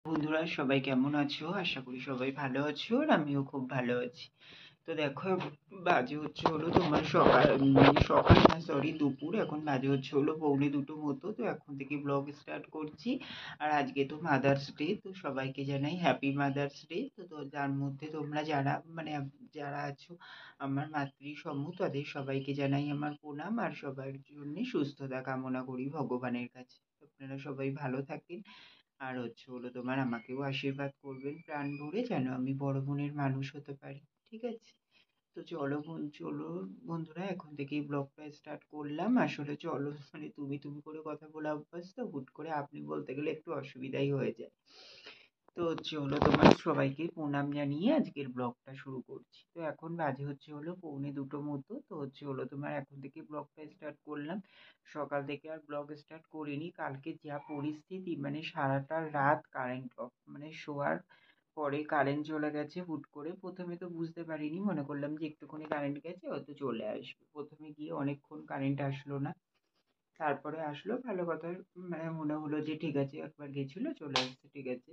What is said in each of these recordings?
বন্ধুরা সবাই কেমন আছো? আশা করি সবাই ভালো আছো আর আমিও খুব ভালো আছি। তো দেখো, বাজে হচ্ছে হলো তোমার সকাল না, সরি, দুপুর। এখন বাজে হচ্ছে হলো 1:45 মতো। তো এখন থেকে ব্লগ স্টার্ট করছি। আর আজকে তো মাদার্স ডে, তো সবাইকে জানাই হ্যাপি মাদার্স ডে। তো যার মধ্যে তোমরা যারা যারা আছো আমার মাতৃসম, তাদের সবাইকে জানাই আমার প্রণাম আর সবার জন্য সুস্থতা কামনা করি ভগবানের কাছে। আপনারা সবাই ভালো থাকেন। আর হচ্ছে হলো তোমার আমাকেও আশীর্বাদ করবেন প্রাণ ভরে, যেন আমি বড় মনের মানুষ হতে পারি। ঠিক আছে? তো চলো বন্ধুরা, এখন থেকেই ব্লগটা স্টার্ট করলাম। আসলে চলো, তুমি তুমি করে কথা বলা অভ্যাস, তো হুট করে আপনি বলতে গেলে একটু অসুবিধাই হয়ে যায়। তো হচ্ছে হলো তোমার সবাইকে প্রণাম জানিয়ে আজকের ব্লগটা শুরু করছি। তো এখন বাজে হচ্ছে হলো 1:45 মতো। তো হচ্ছে হলো তোমার এখন থেকে ব্লগটা স্টার্ট করলাম। সকাল থেকে আর ব্লগ স্টার্ট করিনি। কালকে যা পরিস্থিতি, সারাটা রাত কারেন্ট অফ, শোয়ার পরে কারেন্ট চলে গেছে হুট করে। প্রথমে তো বুঝতে পারিনি, মনে করলাম যে একটুখানি কারেন্ট গেছে, হয়তো চলে আসবে। প্রথমে গিয়ে অনেকক্ষণ কারেন্ট আসলো না, তারপরে আসলো, ভালো কথা। মনে হলো যে ঠিক আছে, একবার গেছিল, চলে আসছে, ঠিক আছে।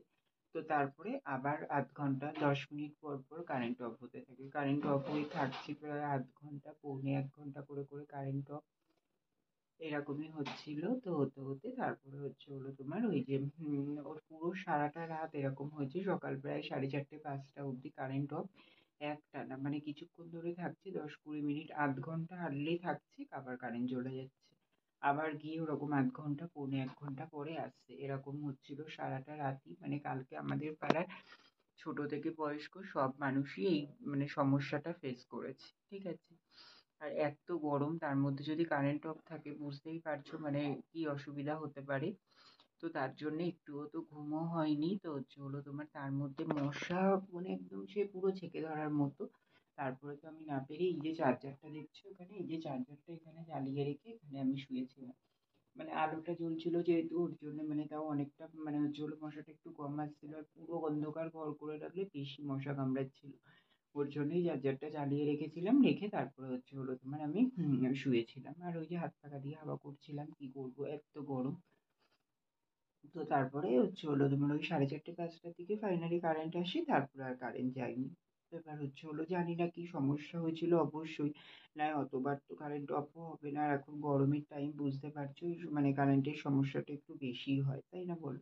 তো তারপরে আবার আধ ঘন্টা 10 মিনিট পর পর কারেন্ট অফ হতে থাকে। কারেন্ট অফ হয়ে থাকছে প্রায় আধ ঘন্টা, পৌনে 1 ঘন্টা করে করে কারেন্ট অফ এরকমই হচ্ছিল। তো হতে হতে তারপরে হচ্ছে হলো তোমার ওই যে ওর পুরো সারাটা রাত এরকম হয়েছে। সকাল প্রায় 4:30 5টা অবধি কারেন্ট অফ একটানা, কিছুক্ষণ ধরে থাকছে, 10 20 মিনিট, আধ ঘন্টা হারলেই থাকছে, আবার কারেন্ট চলে যাচ্ছে, আবার গিয়ে ওরকম আধ ঘন্টা পৌনে 1 ঘন্টা পরে আসছে। এরকম হচ্ছিল সারাটা রাতই। কালকে আমাদের পাড়ার ছোট থেকে বয়স্ক সব মানুষই এই সমস্যাটা ফেস করেছে। ঠিক আছে? আর এত গরম, তার মধ্যে যদি কারেন্ট অফ থাকে, বুঝতেই পারছো কি অসুবিধা হতে পারে। তো তার জন্য একটুও তো ঘুমও হয়নি। তো হচ্ছে হলো তোমার তার মধ্যে মশা, একদম সে পুরো ছেকে ধরার মতো। তারপরে তো আমি না পেরে এই যে চার্জারটা দেখছো ওখানে, এই যে চার্জারটা এখানে জ্বালিয়ে রেখে এখানে আমি শুয়েছিলাম। আলোটা জ্বলছিল যেহেতু, ওর জন্য তাও অনেকটা হচ্ছে হলো মশাটা একটু কম আসছিল। আর পুরো অন্ধকার ঘর করে রাখলে বেশি মশা কামড়াচ্ছিল। ওর জন্যই চার্জারটা চালিয়ে রেখেছিলাম, রেখে তারপরে হচ্ছে হলো তোমার আমি শুয়েছিলাম। আর ওই যে হাত পাখা দিয়ে হাওয়া করছিলাম, কি করবো, এত গরম। তো তারপরে হচ্ছে হলো তোমার ওই 4:30 5টার দিকে ফাইনালি কারেন্ট আসে, তারপরে আর কারেন্ট যায়নি। এবার হচ্ছে হলো জানি না কি সমস্যা হয়েছিল, অবশ্যই না অতবার তো কারেন্ট অফও হবে না। আর এখন গরমের টাইম, বুঝতে পারছো, কারেন্টের সমস্যাটা একটু বেশি হয়, তাই না বলো?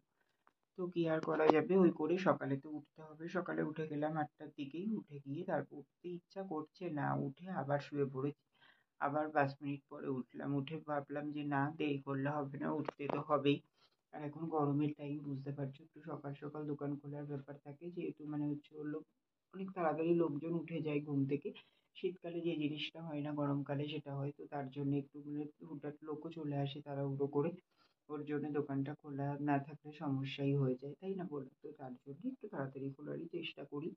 তো কি আর করা যাবে, ওই করে সকালে তো উঠতে হবে। সকালে উঠে গেলাম 8টার দিকেই, উঠে গিয়ে তারপর উঠতে ইচ্ছা করছে না, উঠে আবার শুয়ে পড়েছি। আবার 5 মিনিট পরে উঠলাম, উঠে ভাবলাম যে না, দেরি করলে হবে না, উঠতে তো হবেই। আর এখন গরমের টাইম, বুঝতে পারছো, একটু সকাল সকাল দোকান খোলার ব্যাপার থাকে, যেহেতু হচ্ছে হলো অনেক তাড়াতাড়ি লোকজন উঠে যায় ঘুম থেকে। শীতকালে যে জিনিসটা হয় না গরমকালে সেটা হয়, তো তার জন্য একটু হুটহাট লোকও চলে আসে তাড়াহুড়ো করে। ওর জন্য দোকানটা খোলা না থাকলে সমস্যাই হয়ে যায়, তাই না বলো? তো তার জন্য একটু তাড়াতাড়ি খোলারই চেষ্টা করি।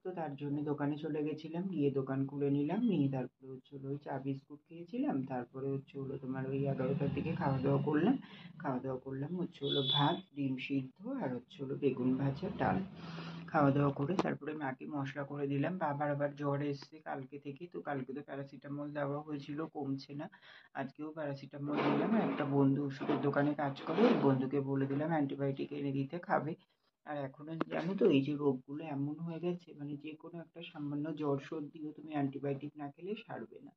তো তার জন্য দোকানে চলে গেছিলাম, গিয়ে দোকান খুলে নিলাম, নিয়ে তারপরে হচ্ছে হলো ওই চা বিস্কুট খেয়েছিলাম। তারপরে হচ্ছে হলো তোমার ওই 11টার দিকে খাওয়া দাওয়া করলাম। খাওয়া দাওয়া করলাম হচ্ছে হলো ভাত, ডিম সিদ্ধ, আর হচ্ছে হলো বেগুন ভাজা, ডাল। খাওয়া দাওয়া করে তারপরে মাকে মশলা করে দিলাম। বাবার আবার জ্বর এসছে কালকে থেকে, তো কালকে তো প্যারাসিটামল দেওয়া হয়েছিল, কমছে না। আজকেও প্যারাসিটামল দিলাম। আর একটা বন্ধু ওষুধের দোকানে কাজ করে, ওই বন্ধুকে বলে দিলাম অ্যান্টিবায়োটিক এনে দিতে, খাবে। আর এখনো জানো তো, এই যে রোগগুলো এমন হয়ে গেছে, যে কোনো একটা সামান্য জ্বর সর্দিও তুমি অ্যান্টিবায়োটিক না খেলে সারবে না।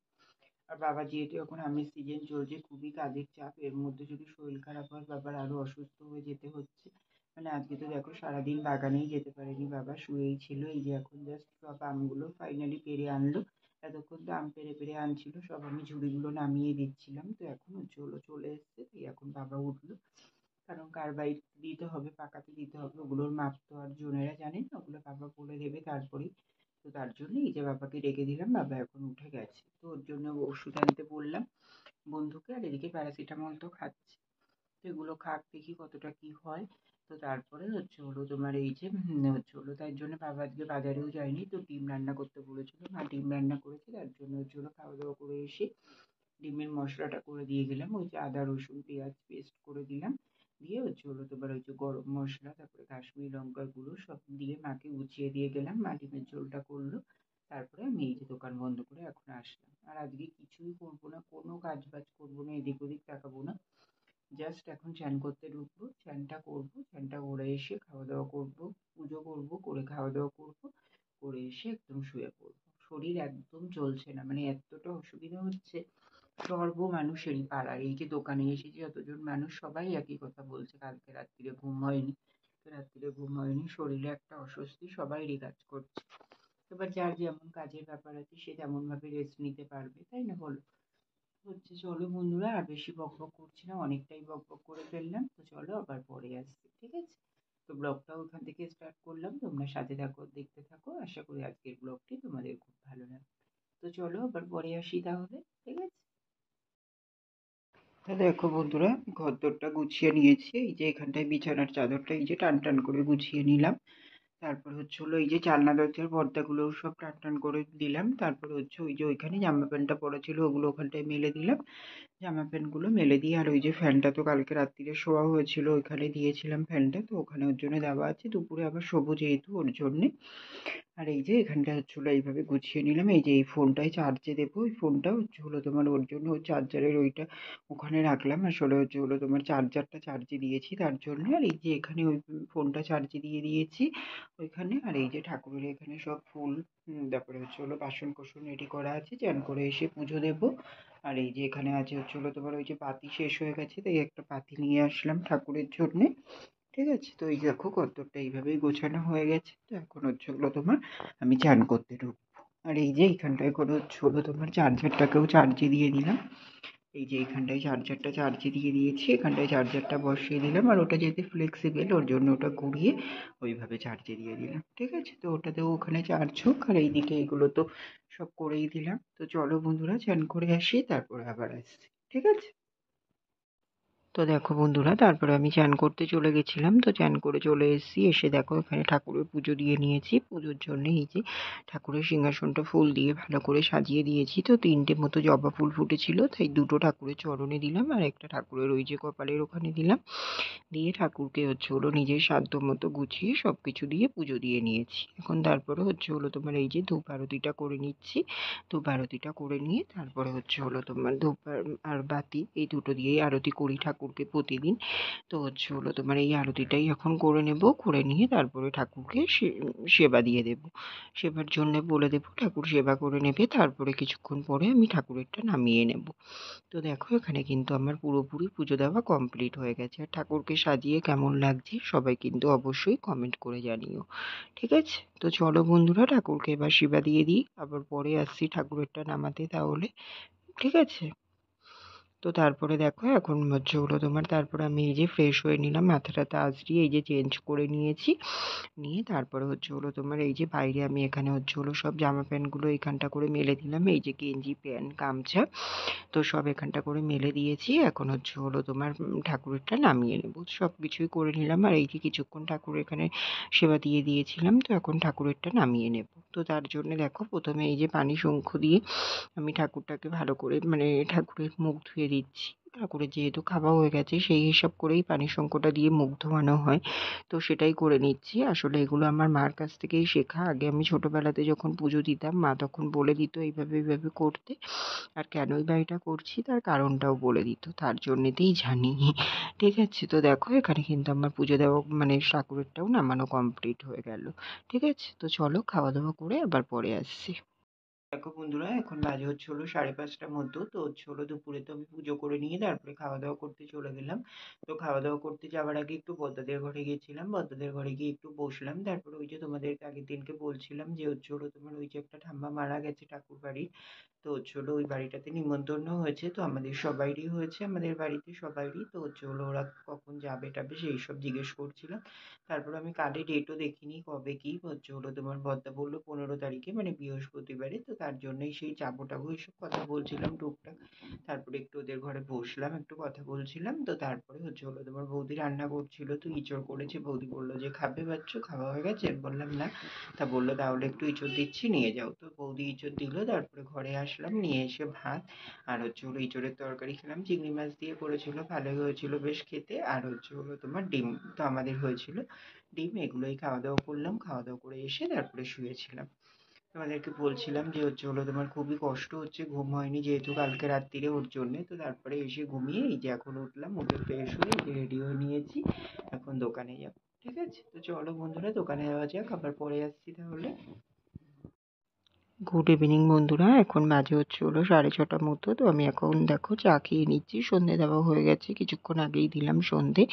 আর বাবা যেহেতু এখন আমের সিজন চলছে, খুবই কাজের চাপ, এর মধ্যে যদি শরীর খারাপ হয় বাবার আরো অসুস্থ হয়ে যেতে হচ্ছে। আজকে তো দেখো সারাদিন বাগানেই যেতে পারেনি বাবা, শুয়েই ছিল। এই যে এখন জাস্ট সব আমগুলো ফাইনালি পেড়ে আনলো। এতক্ষণ তো আম পেড়ে পেড়ে আনছিল, সব আমি ঝুড়িগুলো নামিয়ে দিচ্ছিলাম। তো এখন হচ্ছে হলো চলে এসছে, তাই এখন বাবা উঠলো। কারণ কার্বাইড দিতে হবে, পাকাতে দিতে হবে, ওগুলোর মাপ তো আর জনেরা জানেন না, ওগুলো বাবা বলে দেবে তারপরেই। তো তার জন্য এই যে বাবাকে ডেকে দিলাম, বাবা এখন উঠে গেছে। তো ওর জন্য ওষুধ আনতে বললাম বন্ধুকে, আর এদিকে প্যারাসিটামল তো খাচ্ছে। তো এগুলো খাক, দেখি কতটা কি হয়। তো তারপরে হচ্ছে হলো তোমার এই যে হচ্ছে হলো তাই জন্য বাবা আজকে বাজারেও যায়নি, তো ডিম রান্না করতে বলেছিল, মা ডিম রান্না করেছে। তার জন্য হচ্ছে হলো খাওয়া দাওয়া করে এসে ডিমের মশলাটা করে দিয়ে গেলাম, ওই যে আদা রসুন পেঁয়াজ পেস্ট করে দিলাম। দিয়ে হচ্ছে হলো তোমার ওই যে গরম মশলা, তারপরে কাশ্মীরি লঙ্কার গুঁড়ো সব দিয়ে মাকে গুছিয়ে দিয়ে গেলাম। মা ডিমের ঝোলটা করলো। তারপরে আমি এই যে দোকান বন্ধ করে এখন আসলাম। আর আজকে কিছুই করবো না, কোনো কাজ বাজ করবো না, এদিক ওদিক তাকাবো না। জাস্ট এখন চান করতে ঢুকবো, চানটা করবো, চানটা করে এসে খাওয়া দাওয়া করবো, পুজো করবো, করে খাওয়া দাওয়া করবো, করে এসে একদম শুয়ে পড়বো। শরীর একদম চলছে না, মানে এতটা অসুবিধা হচ্ছে মানুষেরই পাড়ার। এই যে দোকানে এসেছি যতজন মানুষ সবাই একই কথা বলছে, কালকে রাত্রিরে ঘুম হয়নি, রাত্রিরে ঘুম হয়নি, শরীরে একটা অস্বস্তি সবাইরই কাজ করছে। এবার যার যেমন কাজের ব্যাপার আছে সে তেমন ভাবে রেস্ট নিতে পারবে, তাই না বলো? হচ্ছে চলো বন্ধুরা, আর বেশি বকবক করছি না, অনেকটাই বকবক করে ফেললাম, তো চলো আবার পরে আসছি, ঠিক আছে? তো ব্লগটাও ওখান থেকে স্টার্ট করলাম, তোমরা সাথে থাকো, দেখতে থাকো, আশা করি আজকের ব্লগটি তোমাদের খুব ভালো লাগবে। তো চলো আবার পরে আসি তাহলে, ঠিক আছে? তা দেখো বন্ধুরা, ঘরদোরটা গুছিয়ে নিয়েছি, এই যে এখানটায় বিছানার চাদরটা এই যে টান টান করে গুছিয়ে নিলাম। তারপর হচ্ছে হলো এই যে জানলা দরজার পর্দাগুলোও সব টান টান করে দিলাম। তারপর হচ্ছে ওই যে ওইখানে জামা প্যান্টটা পড়া ছিল ওগুলো ওখানটায় মেলে দিলাম। জামা প্যান্টগুলো মেলে দিয়ে, আর ওই যে ফ্যানটা তো কালকে রাত্রিরে শোয়া হয়েছিল, ওইখানে দিয়েছিলাম ফ্যানটা, তো ওখানে ওর জন্য দেওয়া আছে, দুপুরে আবার শোবো যেহেতু ওর জন্যে। আর এই যে এখানটা হচ্ছে হলো এইভাবে গুছিয়ে নিলাম। এই যে এই ফোনটায় চার্জে দেবো, ওই ফোনটা হচ্ছে হলো তোমার ওর জন্য, ওই চার্জারের ওইটা ওখানে রাখলাম, আসলে হচ্ছে হলো তোমার চার্জারটা চার্জে দিয়েছি তার জন্য। আর এই যে এখানে ওই ফোনটা চার্জে দিয়ে দিয়েছি ওইখানে। আর এই যে ঠাকুরের এখানে সব ফুল, তারপরে হচ্ছে হলো বাসন কোসন রেডি করা আছে, চান করে এসে পুজো দেবো। আর এই যে এখানে আছে হচ্ছে হলো তোমার ওই যে পাতি শেষ হয়ে গেছে, তাই একটা পাতি নিয়ে আসলাম ঠাকুরের জন্যে, ঠিক আছে? তো এই দেখো কতটা এইভাবেই গোছানো হয়ে গেছে। তো এখন হচ্ছে হলো তোমার আমি চান করতে ঢুকবো। আর এই যে এইখানটায় করে হচ্ছে হলো তোমার চার্জারটাকেও চার্জে দিয়ে দিলাম। এই যে এইখানটায় চার্জারটা চার্জে দিয়ে দিয়েছি, এখানটায় চার্জারটা বসিয়ে দিলাম, আর ওটা যেহেতু ফ্লেক্সিবল ওর জন্য ওটা ঘুরিয়ে ওইভাবে চার্জে দিয়ে দিলাম, ঠিক আছে? তো ওটাতেও ওখানে চার্জ হোক, আর এইদিকে এগুলো তো সব করেই দিলাম। তো চলো বন্ধুরা, চান করে আসি, তারপরে আবার আসছি, ঠিক আছে? তো দেখো বন্ধুরা, তারপরে আমি চান করতে চলে গেছিলাম, তো চান করে চলে এসেছি, এসে দেখো এখানে ঠাকুরের পুজো দিয়ে নিয়েছি। পুজোর জন্য এই যে ঠাকুরের সিংহাসনটা ফুল দিয়ে ভালো করে সাজিয়ে দিয়েছি। তো তিনটে মতো জবা ফুল ফুটেছিল, তাই দুটো ঠাকুরের চরণে দিলাম, আর একটা ঠাকুরের ওই যে কপালের ওখানে দিলাম। দিয়ে ঠাকুরকে হচ্ছে হলো নিজের সাধ্য মতো গুছিয়ে সব কিছু দিয়ে পুজো দিয়ে নিয়েছি। এখন তারপরে হচ্ছে হলো তোমার এই যে ধূপ আরতিটা করে নিচ্ছি। ধূপ আরতিটা করে নিয়ে তারপরে হচ্ছে হলো তোমার ধূপ আর বাতি এই দুটো দিয়েই আরতি করি ঠাকুরকে প্রতিদিন। তো হচ্ছে হলো তোমার এই আরতিটাই এখন করে নেব, করে নিয়ে তারপরে ঠাকুরকে সেবা দিয়ে দেব। সেবার জন্য বলে দেবো, ঠাকুর সেবা করে নেবে, তারপরে কিছুক্ষণ পরে আমি ঠাকুরেরটা নামিয়ে নেব। তো দেখো এখানে কিন্তু আমার পুরোপুরি পুজো দেওয়া কমপ্লিট হয়ে গেছে। আর ঠাকুরকে সাজিয়ে কেমন লাগছে সবাই কিন্তু অবশ্যই কমেন্ট করে জানিও, ঠিক আছে? তো চলো বন্ধুরা, ঠাকুরকে এবার সেবা দিয়ে দিই, আবার পরে আসছি ঠাকুরেরটা নামাতে তাহলে, ঠিক আছে? তো তারপরে দেখো এখন হচ্ছে হলো তোমার, তারপরে আমি এই যে ফ্রেশ হয়ে নিলাম, মাথাটাতে আঁচড়িয়ে এই যে চেঞ্জ করে নিয়েছি। নিয়ে তারপরে হচ্ছে হলো তোমার এই যে বাইরে আমি এখানে হচ্ছে হলো সব জামা প্যান্টগুলো এখানটা করে মেলে দিলাম, এই যে গেঞ্জি প্যান্ট গামছা, তো সব এখানটা করে মেলে দিয়েছি। এখন হচ্ছে হলো তোমার ঠাকুরেরটা নামিয়ে নেব, সব কিছুই করে নিলাম। আর এই যে কিছুক্ষণ ঠাকুর এখানে সেবা দিয়ে দিয়েছিলাম, তো এখন ঠাকুরেরটা নামিয়ে নেব। তো তার জন্য দেখো প্রথমে এই যে পানি শঙ্খ দিয়ে আমি ঠাকুরটাকে ভালো করে মানে ঠাকুরের মুখ ধুয়ে দিচ্ছি। ঠাকুরের যেহেতু খাওয়া হয়ে গেছে সেই হিসাব করেই পানি শঙ্খটা দিয়ে মুখ ধোয়ানো হয়, তো সেটাই করে নিচ্ছি। আসলে এগুলো আমার মার কাছ থেকেই শেখা। আগে আমি ছোটবেলাতে যখন পুজো দিতাম মা তখন বলে দিত এইভাবে এইভাবে করতে, আর কেনই বা এটা করছি তার কারণটাও বলে দিত, তার জন্যেতেই জানি, ঠিক আছে? তো দেখো এখানে কিন্তু আমার পুজো দেওয়া মানে ঠাকুরেরটাও নামানো কমপ্লিট হয়ে গেল, ঠিক আছে? তো চলো খাওয়া দাওয়া করে আবার পরে আসছি। দেখো বন্ধুরা, এখন বাজে হচ্ছে হলো 5:30টার মতো, তো হচ্ছে হলো দুপুরে তো আমি পুজো করে নিয়ে তারপরে খাওয়া দাওয়া করতে চলে গেলাম। তো খাওয়া দাওয়া করতে যাওয়ার আগে একটু বড়দাদের ঘরে গেছিলাম, বড়দাদের ঘরে গিয়ে একটু বসলাম। তারপরে ওই যে তোমাদেরকে আগের দিনকে বলছিলাম যে হচ্ছে হলো তোমার ওই যে একটা ঠাম্মা মারা গেছে ঠাকুর বাড়ির, তো হচ্ছে হলো ওই বাড়িটাতে নিমন্ত্রণ হয়েছে, তো আমাদের সবাইরই হয়েছে, আমাদের বাড়িতে সবাইরই। তো হচ্ছে হলো ওরা কখন যাবে টাবে সেই সব জিজ্ঞেস করছিলাম। তারপর আমি কার্ডে ডেটও দেখিনি কবে কি হচ্ছে হলো তোমার বড়দা বললো 15 তারিখে, মানে বৃহস্পতিবারে, তো তার জন্যই সেই যাবো টাবো এইসব কথা বলছিলাম টুকটাক। তারপরে একটু ওদের ঘরে বসলাম, একটু কথা বলছিলাম। তো তারপরে হচ্ছে হলো তোমার বৌদি রান্না করছিল, তো ইঁচড় করেছে, বৌদি বললো যে খাবে বাচ্চু, খাওয়া হয়ে গেছে? বললাম না। তা বললো তাহলে একটু ইঁচড় দিচ্ছি নিয়ে যাও, তো বৌদি ইঁচড় দিল। তারপরে ঘরে আসলাম, নিয়ে এসে ভাত আর হচ্ছে হলো ইঁচড়ের তরকারি খেলাম, চিংড়ি মাছ দিয়ে করেছিল, ভালোই হয়েছিল বেশ খেতে। আর হচ্ছে হলো তোমার ডিম তো আমাদের হয়েছিল, ডিম, এগুলোই খাওয়া দাওয়া করলাম। খাওয়া দাওয়া করে এসে তারপরে শুয়েছিলাম। তোমাদেরকে বলছিলাম যে তোমার খুবই কষ্ট হচ্ছে, ঘুম হয়নি যেহেতু কালকে রাত্তিরে ওর জন্যে। তো তারপরে এসে ঘুমিয়ে এই যে এখন উঠলাম, উঠে ফ্রেশ হয়ে এই যে রেডি হয়ে নিয়েছি, এখন দোকানে যাব। ঠিক আছে, তো চলো বন্ধুরা দোকানে যাওয়া যাক, আবার পরে আসছি তাহলে। গুড ইভিনিং বন্ধুরা, এখন বাজে হলো 6:30 মতো। তো আমি এখন দেখো চা খেয়ে নিচ্ছি, সন্ধে দেওয়া হয়ে গেছে, কিছুক্ষণ আগেই দিলাম সন্ধে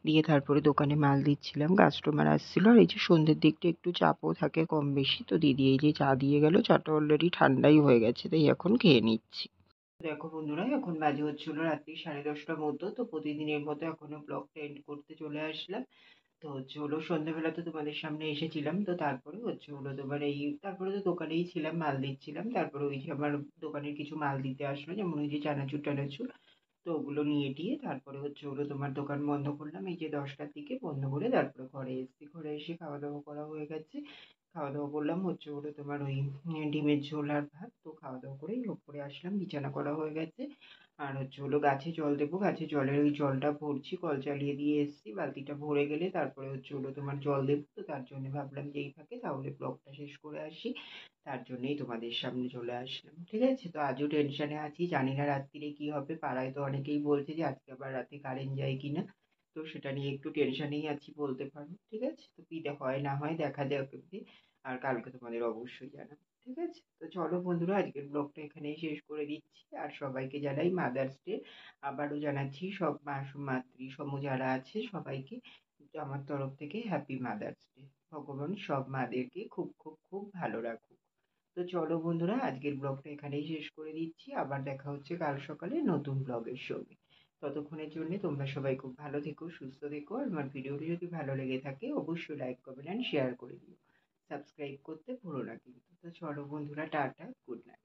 দিয়ে, তারপরে দোকানে মাল দিচ্ছিলাম, কাস্টমার আসছিল। আর এই যে সন্ধ্যের দিকটা একটু চাপও থাকে কম বেশি। তো দিদি এই যে চা দিয়ে গেল, চাটা অলরেডি ঠান্ডাই হয়ে গেছে, তাই এখন খেয়ে নিচ্ছি। দেখো বন্ধুরা, এখন বাজে হলো রাত্রি 10:30 মতো। তো প্রতিদিনের মতো এখনো ব্লগটা এন্ড করতে চলে আসলাম। তো সন্ধ্যেবেলা তো তোমাদের সামনে এসেছিলাম। তো তারপরে তোমার এই তারপরে তো দোকানেই ছিলাম, মাল দিচ্ছিলাম। তারপরে ওই যে আমার দোকানের কিছু মাল দিতে আসলো, যেমন ওই যে চানাচুর টানাচুর। তো ওগুলো নিয়ে টিয়ে তারপরে তোমার দোকান বন্ধ করলাম এই যে 10টার দিকে বন্ধ করে, তারপরে ঘরে এসেছি। ঘরে এসে খাওয়া দাওয়া করা হয়ে গেছে। খাওয়া দাওয়া করলাম তোমার ওই ডিমের ঝোল আর ভাত। তো খাওয়া দাওয়া করেই ওপরে আসলাম, বিছানা করা হয়ে গেছে। আর গাছে জল দেবো, গাছে জলের ওই জলটা ভরছি, কল চালিয়ে দিয়ে এসেছি। বালতিটা ভরে গেলে তারপরে তোমার জল দেবো। তো তার জন্য ভাবলাম যে এই ফাঁকে তাহলে ব্লগটা শেষ করে আসি, তার জন্যই তোমাদের সামনে চলে আসলাম। ঠিক আছে, তো আজও টেনশনে আছি, জানি না রাত্রিরে কি হবে। পাড়ায় তো অনেকেই বলছে যে আজকে আবার রাতে কারেন্ট যায় কিনা। তো সেটা নিয়ে একটু টেনশনেই আছি বলতে পারো। ঠিক আছে, তো কি হয় না হয় দেখা যাক অব্দি। আর কালকে তোমাদের অবশ্যই জানাবো। ঠিক আছে, তো চলো বন্ধুরা আজকের ব্লগটা এখানেই শেষ করে দিচ্ছি। আর সবাইকে জানাই মাদার্স ডে। আবারও জানাচ্ছি সব মাতৃ সম যারা আছে সবাইকে আমার তরফ থেকে হ্যাপি মাদার্স ডে। ভগবান সব মাদেরকে খুব খুব খুব ভালো রাখুক। তো চলো বন্ধুরা আজকের ব্লগটা এখানেই শেষ করে দিচ্ছি, আবার দেখা হচ্ছে কাল সকালে নতুন ব্লগের সঙ্গে। ততক্ষণের জন্য তোমরা সবাই খুব ভালো থেকো, সুস্থ থেকো। আর আমার ভিডিওটি যদি ভালো লেগে থাকে অবশ্যই লাইক কমেন্ট অ্যান্ড শেয়ার করে দিও। সাবস্ক্রাইব করতে ভুলো না কিন্তু। তো চলো বন্ধুরা, টাটা, গুড নাইট।